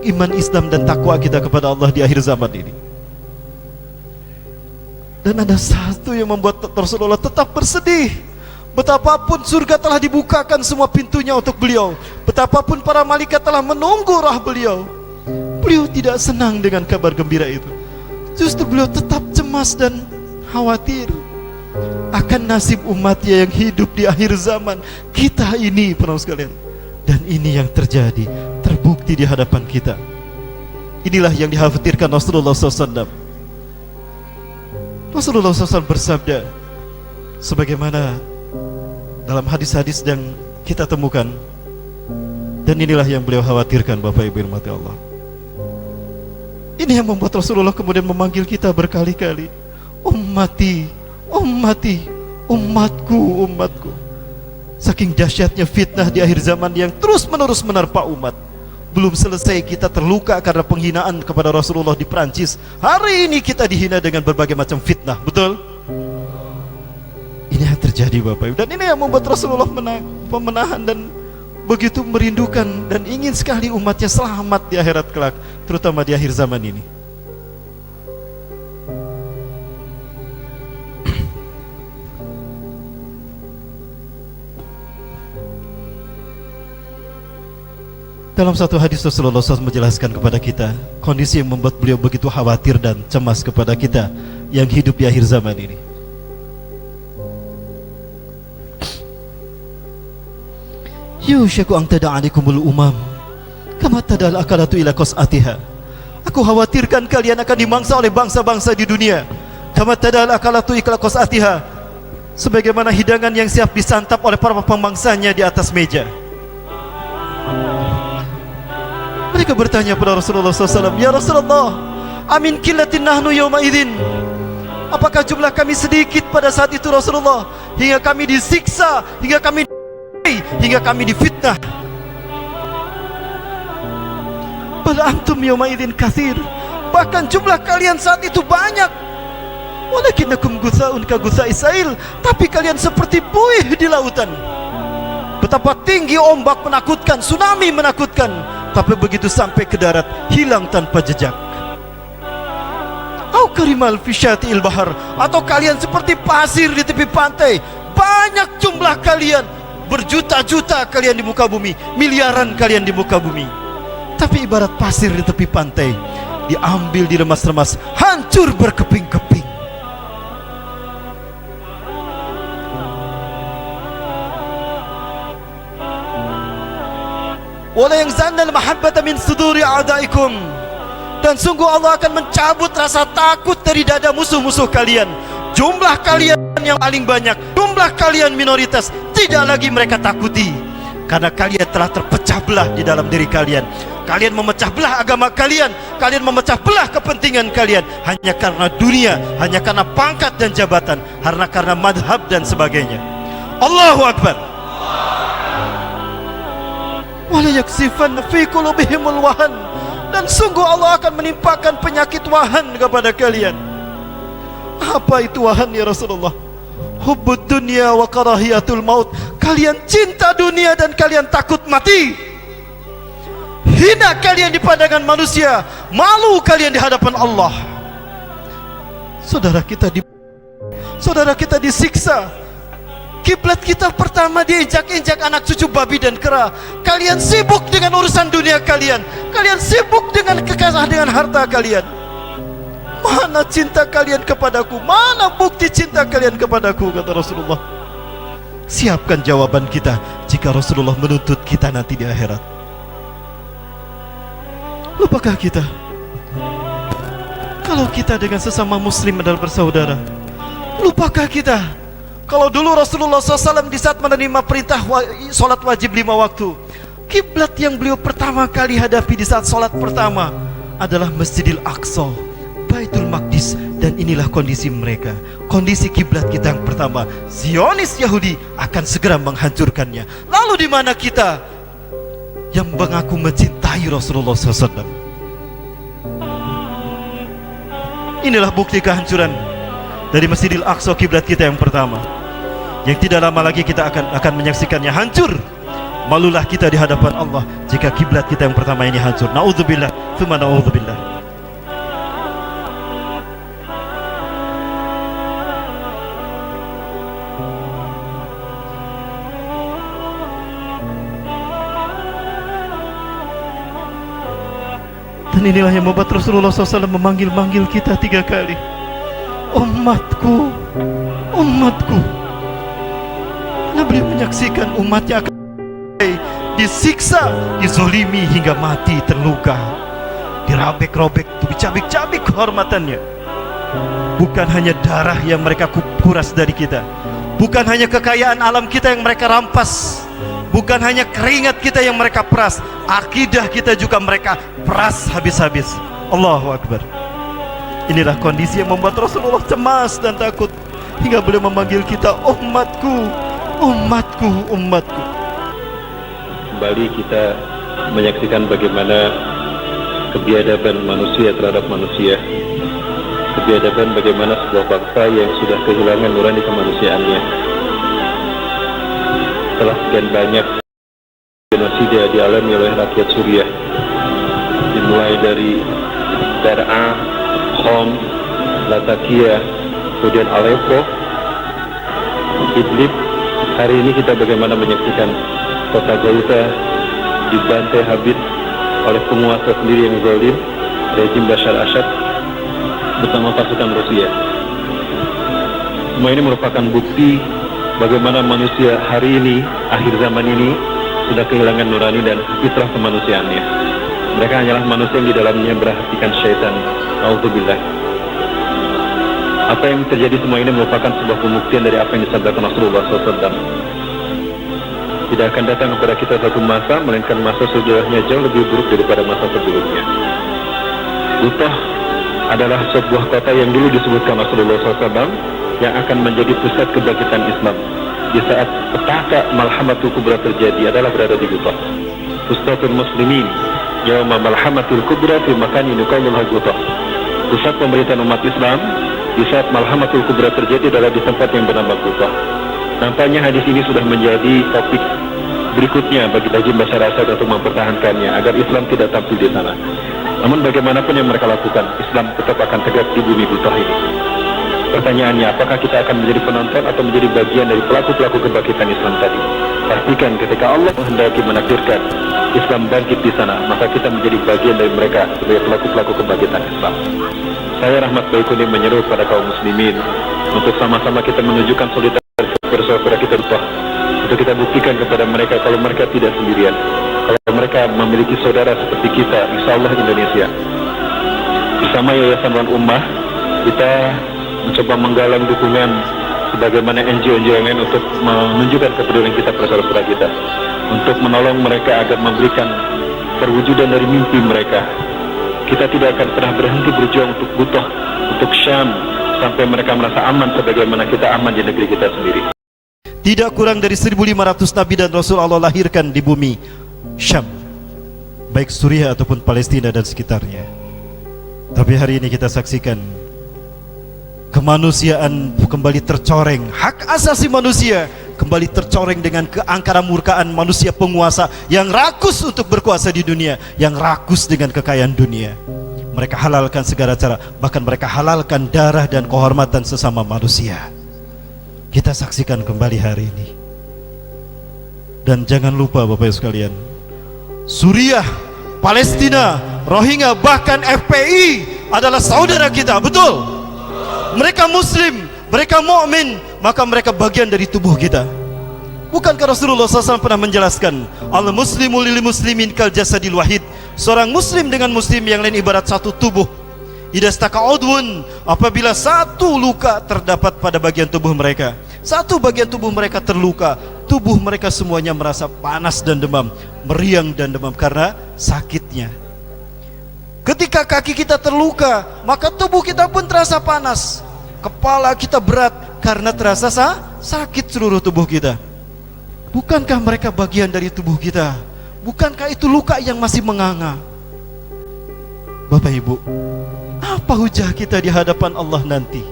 iman, Islam, dan takwa kita kepada Allah di akhir zaman ini. Dan ada satu yang membuat Rasulullah tetap bersedih. Betapapun surga telah dibukakan semua pintunya untuk beliau, betapapun para malaikat telah menunggu roh beliau, beliau tidak senang dengan kabar gembira itu. Justru beliau tetap cemas dan khawatir akan nasib umatnya yang hidup di akhir zaman kita ini, para sekalian. Dan ini yang terjadi, terbukti di hadapan kita. Inilah yang dikhawatirkan Rasulullah SAW. Rasulullah SAW bersabda, sebagaimana dalam hadis-hadis yang kita temukan, dan inilah yang beliau khawatirkan, Bapak Ibu rahmati Allah. Ini yang membuat Rasulullah kemudian memanggil kita berkali-kali, ummati, ummati, umatku, umatku. Saking dahsyatnya fitnah di akhir zaman yang terus-menerus menerpa umat. Belum selesai kita terluka karena penghinaan kepada Rasulullah di Perancis, hari ini kita dihina dengan berbagai macam fitnah, betul? Ini yang terjadi, Bapak Ibu. Dan ini yang membuat Rasulullah menahan dan begitu merindukan dan ingin sekali umatnya selamat di akhirat kelak, terutama di akhir zaman ini. Dalam satu hadis Rasulullah SAW menjelaskan kepada kita kondisi yang membuat beliau begitu khawatir dan cemas kepada kita yang hidup di akhir zaman ini. Yushaku ang tada'alikumul umam kama tada'al akalatu ila qas'atiha. Aku khawatirkan kalian akan dimangsa oleh bangsa-bangsa di dunia, kama tada'al akalatu ila qas'atiha, sebagaimana hidangan yang siap disantap oleh para pemangsanya di atas meja. Mereka bertanya kepada Rasulullah SAW, ya Rasulullah, amin killatin nahnu yawma idzin. Apakah jumlah kami sedikit pada saat itu Rasulullah, hingga kami disiksa, hingga kami difitnah? Bal antum yawma idzin katsir. Bahkan jumlah kalian saat itu banyak. Walakinnakum gutsa'un ka gutsa'is sail. Tapi kalian seperti buih di lautan. Betapa tinggi ombak menakutkan, tsunami menakutkan, tapi begitu sampai ke darat hilang tanpa jejak. Au karimal fisyati'il bahar, atau kalian seperti pasir di tepi pantai. Banyak jumlah kalian, berjuta-juta kalian di muka bumi, miliaran kalian di muka bumi, tapi ibarat pasir di tepi pantai, diambil diremas-remas, hancur berkeping-keping. Wala yanzalna al-mahabbata min suduri a'daikum, dan sungguh Allah akan mencabut rasa takut dari dada musuh-musuh kalian. Jumlah kalian yang paling banyak, jumlah kalian minoritas, tidak lagi mereka takuti, karena kalian telah terpecah belah di dalam diri kalian. Kalian memecah belah agama kalian, kalian memecah belah kepentingan kalian, hanya karena dunia, hanya karena pangkat dan jabatan, karena madhab dan sebagainya. Allahu Akbar. Wala yaksifanna fi qulubihimul wahan, dan sungguh Allah akan menimpakan penyakit wahan kepada kalian. Apa itu wahan ya Rasulullah? Hubbud dunya wa karahiyatul maut. Kalian cinta dunia dan kalian takut mati. Hina kalian di pandangan manusia, malu kalian di hadapan Allah. Saudara kita disiksa. Kiblat kita pertama diinjak-injak anak cucu babi dan kera. Kalian sibuk dengan urusan dunia kalian, kalian sibuk dengan kekayaan, dengan harta kalian. Mana cinta kalian kepadaku? Mana bukti cinta kalian kepadaku? Kata Rasulullah. Siapkan jawaban kita jika Rasulullah menuntut kita nanti di akhirat. Lupakah kita kalau kita dengan sesama muslim adalah bersaudara? Lupakah kita kalau dulu Rasulullah SAW di saat menerima perintah sholat wajib 5 waktu, kiblat yang beliau pertama kali hadapi di saat sholat pertama adalah Masjidil Aqsa, Baitul Maqdis. Dan inilah kondisi mereka, kondisi kiblat kita yang pertama. Zionis Yahudi akan segera menghancurkannya. Lalu di mana kita yang mengaku mencintai Rasulullah SAW? Inilah bukti kehancuran dari Masjidil Aqsa, kiblat kita yang pertama, yang tidak lama lagi kita akan menyaksikannya hancur Malulah kita di hadapan Allah jika kiblat kita yang pertama ini hancur. Naudzubillah, tsumma naudzubillah. Dan inilah yang membuat Rasulullah SAW memanggil-manggil kita 3 kali. Umatku, umatku. Karena beliau menyaksikan umatnya akan disiksa, dizolimi hingga mati, terluka, dirabek-robek, dicabik-cabik kehormatannya. Bukan hanya darah yang mereka kuras dari kita, bukan hanya kekayaan alam kita yang mereka rampas, bukan hanya keringat kita yang mereka peras, akidah kita juga mereka peras habis-habis. Allahu Akbar. Inilah kondisi yang membuat Rasulullah cemas dan takut hingga beliau memanggil kita umatku, umatku, umatku. Kembali kita menyaksikan bagaimana kebiadaban manusia terhadap manusia, kebiadaban bagaimana sebuah bangsa yang sudah kehilangan nurani kemanusiaannya. Telah sekian banyak genosida dialami oleh rakyat Suriah, dimulai dari Dar'a, Qom, Latakia, kemudian Aleppo, Idlib. Hari ini kita bagaimana menyaksikan kota Gauta dibantai habis oleh penguasa sendiri yang zalim, rezim Bashar Assad bersama pasukan Rusia. Semua ini merupakan bukti bagaimana manusia hari ini, akhir zaman ini, sudah kehilangan nurani dan fitrah kemanusiaannya. Mereka hanyalah manusia yang di dalamnya berhatikan syaitan. Nauzubillah. Apa yang terjadi semua ini merupakan sebuah pembuktian dari apa yang disabdakan Rasulullah SAW. Tidak akan datang kepada kita satu masa, melainkan masa sesudahnya jauh lebih buruk daripada masa sebelumnya. Utah adalah sebuah kota yang dulu disebutkan Rasulullah SAW yang akan menjadi pusat kebangkitan Islam. Di saat petaka Malhamatul Kubra terjadi adalah berada di Utah. Pustatul Muslimin Yawma Malhamatul Kubra fi makanin yuqaluha Utah. Pusat pemerintahan umat Islam di saat Malhamatul Kubra terjadi adalah di tempat yang bernama Utah. Nampaknya hadis ini sudah menjadi topik berikutnya bagi rezim Bashar Assad untuk mempertahankannya agar Islam tidak tampil di sana. Namun bagaimanapun yang mereka lakukan, Islam tetap akan tegak di bumi Utah ini. Pertanyaannya, apakah kita akan menjadi penonton atau menjadi bagian dari pelaku-pelaku kebangkitan Islam tadi? Pastikan ketika Allah menghendaki menakdirkan Islam bangkit di sana, maka kita menjadi bagian dari mereka sebagai pelaku-pelaku kebangkitan Islam. Saya Rahmat Baikuni menyeru pada kaum muslimin untuk sama-sama kita menunjukkan solidaritas bersaudara kita Utah, untuk kita buktikan kepada mereka kalau mereka tidak sendirian, kalau mereka memiliki saudara seperti kita, insya Allah Indonesia. Bersama Yayasan Wan Ummah, kita mencoba menggalang dukungan sebagaimana NGO-NGO yang lain untuk menunjukkan kepedulian kita pada saudara kita, untuk menolong mereka agar memberikan perwujudan dari mimpi mereka. Kita tidak akan pernah berhenti berjuang untuk Utah, untuk Syam, sampai mereka merasa aman sebagaimana kita aman di negeri kita sendiri. Tidak kurang dari 1500 Nabi dan Rasul Allah lahirkan di bumi Syam, baik Suriah ataupun Palestina dan sekitarnya. Tapi hari ini kita saksikan kemanusiaan kembali tercoreng, hak asasi manusia kembali tercoreng dengan keangkaran murkaan manusia penguasa yang rakus untuk berkuasa di dunia, yang rakus dengan kekayaan dunia. Mereka halalkan segala cara, bahkan mereka halalkan darah dan kehormatan sesama manusia. Kita saksikan kembali hari ini. Dan jangan lupa Bapak Ibu sekalian, Suriah, Palestina, Rohingya, bahkan FPI adalah saudara kita, betul? Mereka muslim, mereka mukmin, maka mereka bagian dari tubuh kita. Bukankah Rasulullah SAW pernah menjelaskan, al-muslimu lil muslimin kal jasadil wahid, seorang muslim dengan muslim yang lain ibarat satu tubuh. Idza staka udwun, apabila satu luka terdapat pada bagian tubuh mereka, satu bagian tubuh mereka terluka, tubuh mereka semuanya merasa panas dan demam, meriang dan demam karena sakitnya. Ketika kaki kita terluka, maka tubuh kita pun terasa panas. Kepala kita berat karena terasa sakit seluruh tubuh kita. Bukankah mereka bagian dari tubuh kita? Bukankah itu luka yang masih menganga? Bapak Ibu, apa hujah kita di hadapan Allah nanti?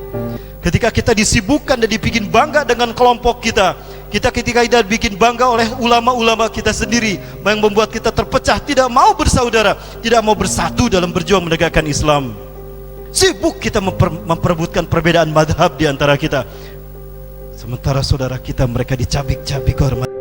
Ketika kita disibukkan dan dibikin bangga dengan kelompok kita, Kita ketika itu bikin bangga oleh ulama-ulama kita sendiri yang membuat kita terpecah, tidak mau bersaudara, tidak mau bersatu dalam berjuang menegakkan Islam. Sibuk kita memperebutkan perbedaan madhab di antara kita. Sementara saudara kita mereka dicabik-cabik kehormatan.